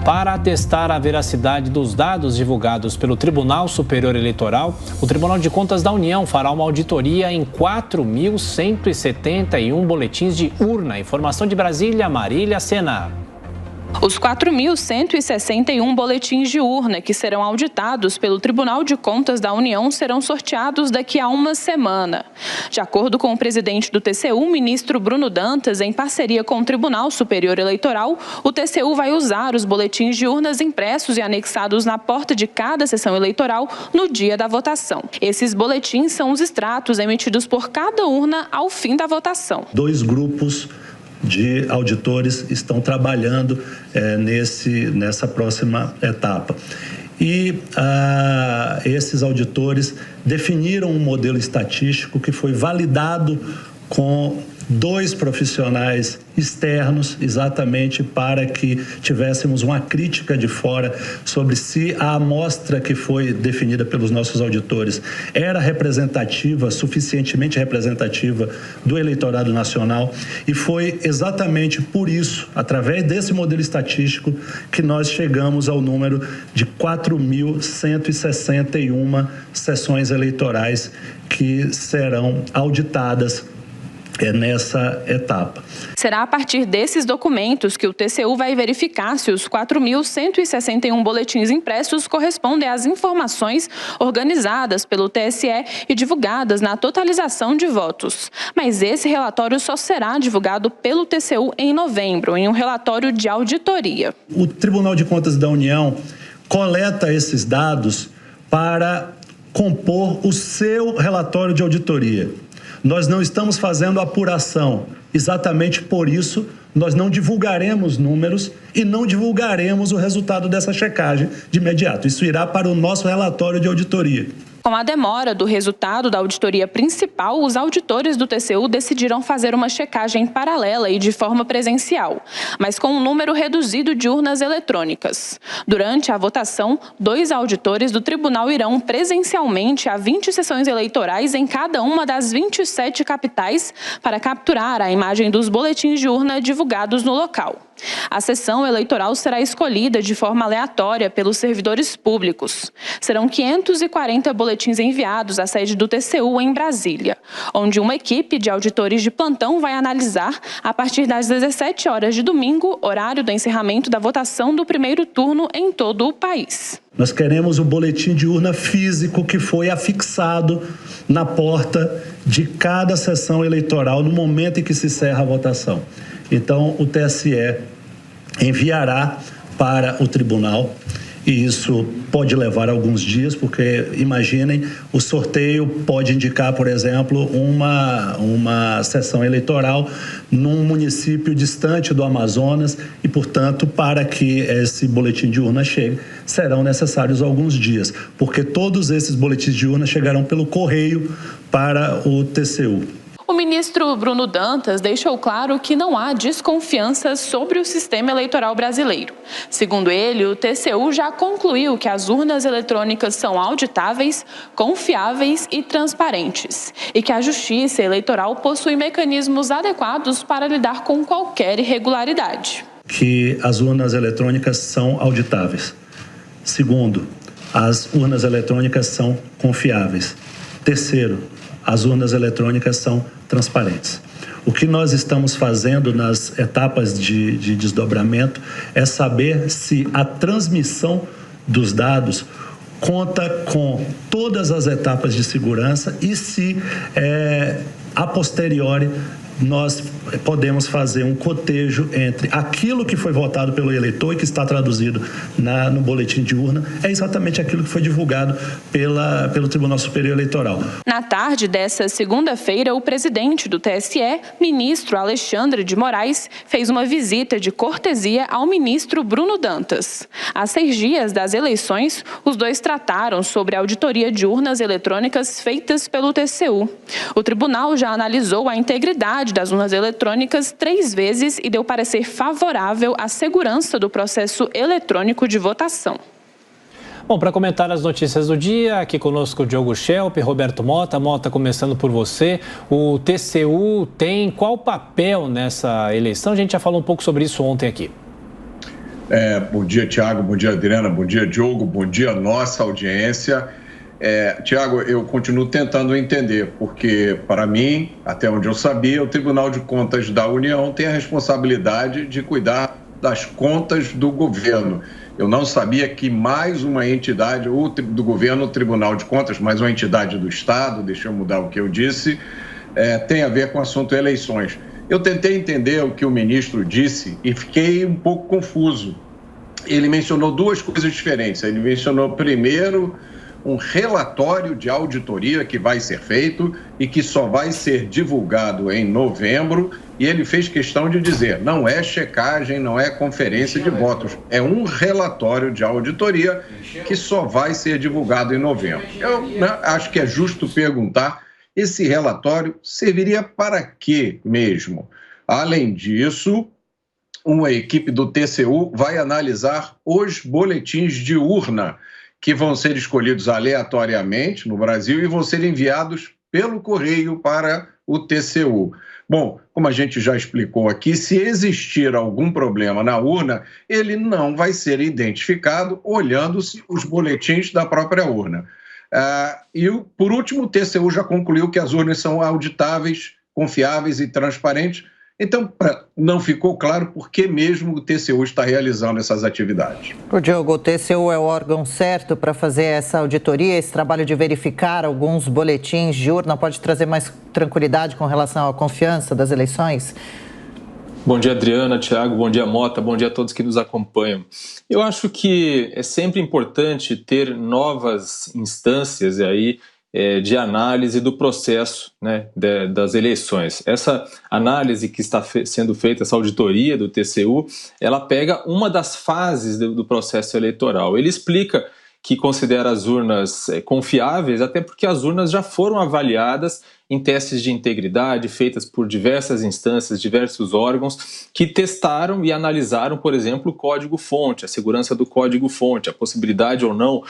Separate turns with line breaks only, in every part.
Para atestar a veracidade dos dados divulgados pelo Tribunal Superior Eleitoral, o Tribunal de Contas da União fará uma auditoria em 4.171 boletins de urna. Informação de Brasília, Marília Sena.
Os 4.161 boletins de urna que serão auditados pelo Tribunal de Contas da União serão sorteados daqui a uma semana. De acordo com o presidente do TCU, ministro Bruno Dantas, em parceria com o Tribunal Superior Eleitoral, o TCU vai usar os boletins de urnas impressos e anexados na porta de cada sessão eleitoral no dia da votação. Esses boletins são os extratos emitidos por cada urna ao fim da votação.
2 grupos de auditores estão trabalhando nessa próxima etapa. E esses auditores definiram um modelo estatístico que foi validado com 2 profissionais externos, exatamente para que tivéssemos uma crítica de fora sobre se a amostra que foi definida pelos nossos auditores era representativa, suficientemente representativa do eleitorado nacional. E foi exatamente por isso, através desse modelo estatístico, que nós chegamos ao número de 4.161 sessões eleitorais que serão auditadas nessa etapa.
Será a partir desses documentos que o TCU vai verificar se os 4.161 boletins impressos correspondem às informações organizadas pelo TSE e divulgadas na totalização de votos. Mas esse relatório só será divulgado pelo TCU em novembro, em um relatório de auditoria.
O Tribunal de Contas da União coleta esses dados para compor o seu relatório de auditoria. Nós não estamos fazendo apuração. Exatamente por isso, nós não divulgaremos números e não divulgaremos o resultado dessa checagem de imediato. Isso irá para o nosso relatório de auditoria.
Com a demora do resultado da auditoria principal, os auditores do TCU decidiram fazer uma checagem paralela e de forma presencial, mas com um número reduzido de urnas eletrônicas. Durante a votação, 2 auditores do tribunal irão presencialmente a 20 sessões eleitorais em cada uma das 27 capitais para capturar a imagem dos boletins de urna divulgados no local. A sessão eleitoral será escolhida de forma aleatória pelos servidores públicos. Serão 540 boletins enviados à sede do TCU em Brasília, onde uma equipe de auditores de plantão vai analisar, a partir das 17 horas de domingo, horário do encerramento da votação do primeiro turno em todo o país.
Nós queremos o boletim de urna físico que foi afixado na porta de cada sessão eleitoral no momento em que se encerra a votação. Então, o TSE enviará para o tribunal, e isso pode levar alguns dias, porque, imaginem, o sorteio pode indicar, por exemplo, uma sessão eleitoral num município distante do Amazonas e, portanto, para que esse boletim de urna chegue, serão necessários alguns dias, porque todos esses boletins de urna chegarão pelo correio para o TCU.
O ministro Bruno Dantas deixou claro que não há desconfiança sobre o sistema eleitoral brasileiro. Segundo ele, o TCU já concluiu que as urnas eletrônicas são auditáveis, confiáveis e transparentes, e que a Justiça Eleitoral possui mecanismos adequados para lidar com qualquer irregularidade.
Que as urnas eletrônicas são auditáveis. Segundo, as urnas eletrônicas são confiáveis. Terceiro, as urnas eletrônicas são transparentes. O que nós estamos fazendo nas etapas de desdobramento é saber se a transmissão dos dados conta com todas as etapas de segurança e se, a posteriori, nós podemos fazer um cotejo entre aquilo que foi votado pelo eleitor e que está traduzido no boletim de urna, é exatamente aquilo que foi divulgado pelo Tribunal Superior Eleitoral.
Na tarde dessa segunda-feira, o presidente do TSE, ministro Alexandre de Moraes, fez uma visita de cortesia ao ministro Bruno Dantas. Há 6 dias das eleições, os dois trataram sobre a auditoria de urnas eletrônicas feitas pelo TCU. O tribunal já analisou a integridade das urnas eletrônicas 3 vezes e deu parecer favorável à segurança do processo eletrônico de votação.
Bom, para comentar as notícias do dia, aqui conosco o Diogo Schelp, Roberto Mota. Mota, começando por você, o TCU tem qual papel nessa eleição? A gente já falou um pouco sobre isso ontem aqui.
Bom dia, Tiago, bom dia, Adriana, bom dia, Diogo, bom dia, nossa audiência. Tiago, eu continuo tentando entender, porque, para mim, até onde eu sabia, o Tribunal de Contas da União tem a responsabilidade de cuidar das contas do governo. Eu não sabia que mais uma entidade, do governo, o Tribunal de Contas, mais uma entidade do Estado, deixa eu mudar o que eu disse, tem a ver com o assunto eleições. Eu tentei entender o que o ministro disse e fiquei um pouco confuso. Ele mencionou duas coisas diferentes. Ele mencionou, primeiro, um relatório de auditoria que vai ser feito e que só vai ser divulgado em novembro. E ele fez questão de dizer, não é checagem, não é conferência de votos, é um relatório de auditoria que só vai ser divulgado em novembro. Eu acho que é justo perguntar, esse relatório serviria para quê mesmo? Além disso, uma equipe do TCU vai analisar os boletins de urna que vão ser escolhidos aleatoriamente no Brasil e vão ser enviados pelo correio para o TCU. Bom, como a gente já explicou aqui, se existir algum problema na urna, ele não vai ser identificado olhando-se os boletins da própria urna. E, por último, o TCU já concluiu que as urnas são auditáveis, confiáveis e transparentes. Então, não ficou claro por que mesmo o TCU está realizando essas atividades.
Diogo, o TCU é o órgão certo para fazer essa auditoria, esse trabalho de verificar alguns boletins de urna pode trazer mais tranquilidade com relação à confiança das eleições?
Bom dia, Adriana, Tiago, bom dia, Mota, bom dia a todos que nos acompanham. Eu acho que é sempre importante ter novas instâncias aí de análise do processo, né, das eleições. Essa análise que está sendo feita, essa auditoria do TCU, ela pega uma das fases do processo eleitoral. Ele explica que considera as urnas confiáveis, até porque as urnas já foram avaliadas em testes de integridade feitas por diversas instâncias, diversos órgãos que testaram e analisaram, por exemplo, o código-fonte, a segurança do código-fonte, a possibilidade ou não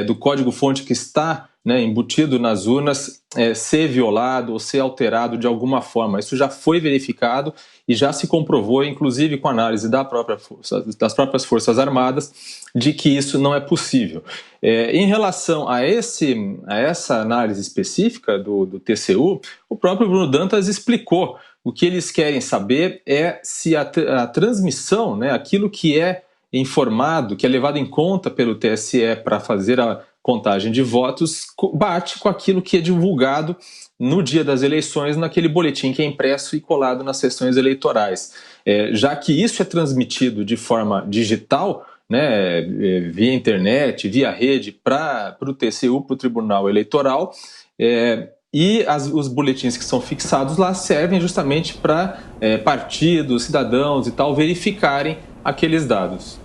do código-fonte que está embutido nas urnas ser violado ou ser alterado de alguma forma. Isso já foi verificado e já se comprovou, inclusive com análise das próprias Forças Armadas, de que isso não é possível. Em relação a essa análise específica do TCU, o próprio Bruno Dantas explicou. O que eles querem saber é se a transmissão, aquilo que é informado, que é levado em conta pelo TSE para fazer a contagem de votos, bate com aquilo que é divulgado no dia das eleições, naquele boletim que é impresso e colado nas sessões eleitorais. Já que isso é transmitido de forma digital, via internet, via rede, para o TCU, para o Tribunal Eleitoral, e os boletins que são fixados lá servem justamente para partidos, cidadãos e tal verificarem aqueles dados.